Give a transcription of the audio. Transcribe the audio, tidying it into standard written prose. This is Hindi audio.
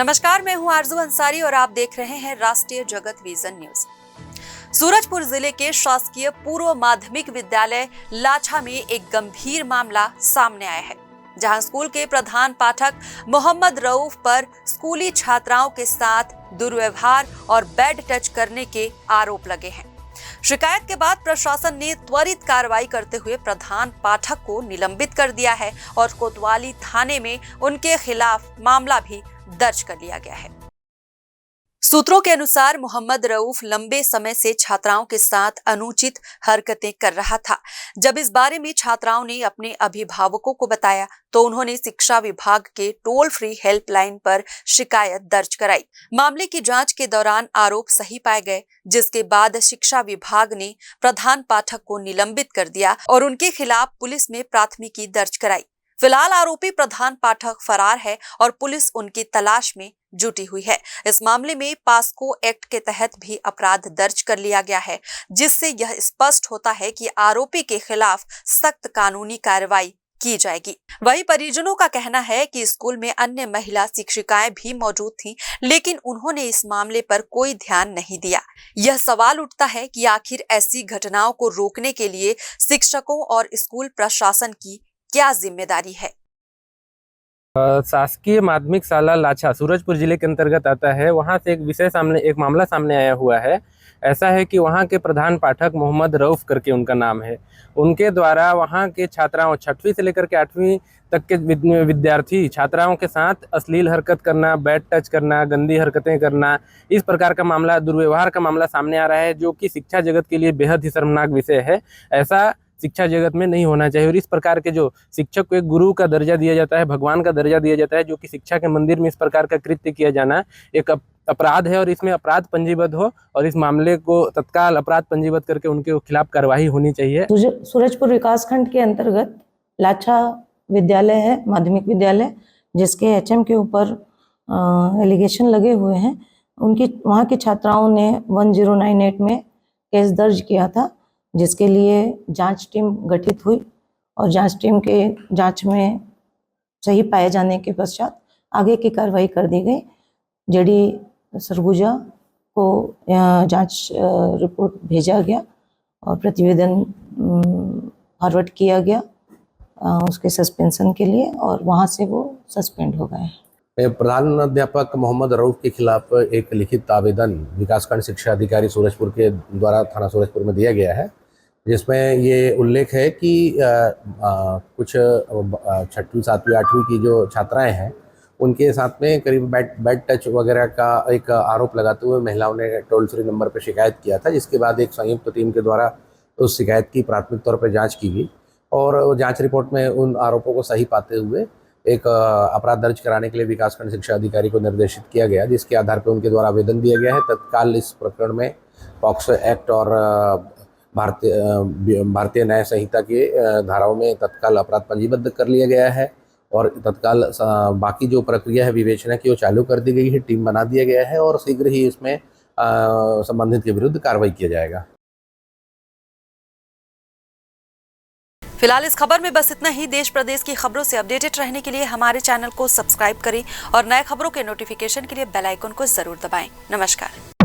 नमस्कार, मैं हूं आरजू अंसारी और आप देख रहे हैं राष्ट्रीय जगत विजन न्यूज। सूरजपुर जिले के शासकीय पूर्व माध्यमिक विद्यालय लाछा में एक गंभीर मामला सामने आया है, जहां स्कूल के प्रधान पाठक मोहम्मद रऊफ पर स्कूली छात्राओं के साथ दुर्व्यवहार और बैड टच करने के आरोप लगे हैं। शिकायत के बाद प्रशासन ने त्वरित कार्रवाई करते हुए प्रधान पाठक को निलंबित कर दिया है और कोतवाली थाने में उनके खिलाफ मामला भी दर्ज कर लिया गया है। सूत्रों के अनुसार मोहम्मद रऊफ लंबे समय से छात्राओं के साथ अनुचित हरकतें कर रहा था। जब इस बारे में छात्राओं ने अपने अभिभावकों को बताया तो उन्होंने शिक्षा विभाग के टोल फ्री हेल्पलाइन पर शिकायत दर्ज कराई। मामले की जांच के दौरान आरोप सही पाए गए, जिसके बाद शिक्षा विभाग ने प्रधान पाठक को निलंबित कर दिया और उनके खिलाफ पुलिस में प्राथमिकी दर्ज कराई। फिलहाल आरोपी प्रधान पाठक फरार है और पुलिस उनकी तलाश में जुटी हुई है। इस मामले में पास्को एक्ट के तहत भी अपराध दर्ज कर लिया गया है, जिससे यह स्पष्ट होता है कि आरोपी के खिलाफ सख्त कानूनी कार्रवाई की जाएगी। वहीं परिजनों का कहना है कि स्कूल में अन्य महिला शिक्षिकाएं भी मौजूद थीं, लेकिन उन्होंने इस मामले पर कोई ध्यान नहीं दिया। यह सवाल उठता है कि आखिर ऐसी घटनाओं को रोकने के लिए शिक्षकों और स्कूल प्रशासन की क्या जिम्मेदारी है। शासकीय माध्यमिक शाला लाछा सूरजपुर जिले के अंतर्गत आता है। वहां से एक मामला सामने आया हुआ है। ऐसा है कि वहां के प्रधान पाठक मोहम्मद रऊफ करके उनका नाम है। उनके द्वारा वहां के छात्राओं 6वीं से लेकर के 8वीं तक के विद्यार्थी छात्राओं के साथ अश्लील हरकत करना, बैड टच करना, गंदी हरकतें करना, इस प्रकार का मामला, दुर्व्यवहार का मामला सामने आ रहा है, जो कि शिक्षा जगत के लिए बेहद ही शर्मनाक विषय है। ऐसा शिक्षा जगत में नहीं होना चाहिए और इस प्रकार के जो शिक्षक को एक गुरु का दर्जा दिया जाता है, भगवान का दर्जा दिया जाता है, जो कि शिक्षा के मंदिर में इस प्रकार का कृत्य किया जाना एक अपराध है और इसमें अपराध पंजीबद्ध हो और इस मामले को तत्काल अपराध पंजीबद्ध करके उनके खिलाफ कार्रवाई होनी चाहिए। सूरजपुर विकासखंड के अंतर्गत लाछा विद्यालय है, माध्यमिक विद्यालय, जिसके एचएम के ऊपर एलिगेशन लगे हुए हैं। वहाँ की छात्राओं ने 1098 में केस दर्ज किया था, जिसके लिए जांच टीम गठित हुई और जांच टीम के जांच में सही पाए जाने के पश्चात आगे की कार्रवाई कर दी गई। जेडी सरगुजा को जांच रिपोर्ट भेजा गया और प्रतिवेदन फॉरवर्ड किया गया उसके सस्पेंशन के लिए और वहां से वो सस्पेंड हो गए। प्रधानाध्यापक मोहम्मद रऊफ के खिलाफ एक लिखित आवेदन विकासखंड शिक्षा अधिकारी सूरजपुर के द्वारा थाना सूरजपुर में दिया गया है, जिसमें ये उल्लेख है कि कुछ 6वीं 7वीं 8वीं की जो छात्राएं हैं उनके साथ में करीब बैड टच वगैरह का एक आरोप लगाते हुए महिलाओं ने टोल फ्री नंबर पर शिकायत किया था, जिसके बाद एक संयुक्त टीम के द्वारा उस शिकायत की प्राथमिक तौर पर जांच की गई और जांच रिपोर्ट में उन आरोपों को सही पाते हुए एक अपराध दर्ज कराने के लिए विकासखंड शिक्षा अधिकारी को निर्देशित किया गया, जिसके आधार पर उनके द्वारा आवेदन दिया गया है। तत्काल इस प्रकरण में पॉक्सो एक्ट और भारतीय न्याय संहिता के धाराओं में तत्काल अपराध पंजीबद्ध कर लिया गया है और तत्काल बाकी जो प्रक्रिया है विवेचना की वो चालू कर दी गई है, टीम बना दिया गया है और शीघ्र ही इसमें संबंधित के विरुद्ध कार्रवाई किया जाएगा। फिलहाल इस खबर में बस इतना ही। देश प्रदेश की खबरों से अपडेटेड रहने के लिए हमारे चैनल को सब्सक्राइब करें और नए खबरों के नोटिफिकेशन के लिए बेल आइकन को जरूर दबाएं। नमस्कार।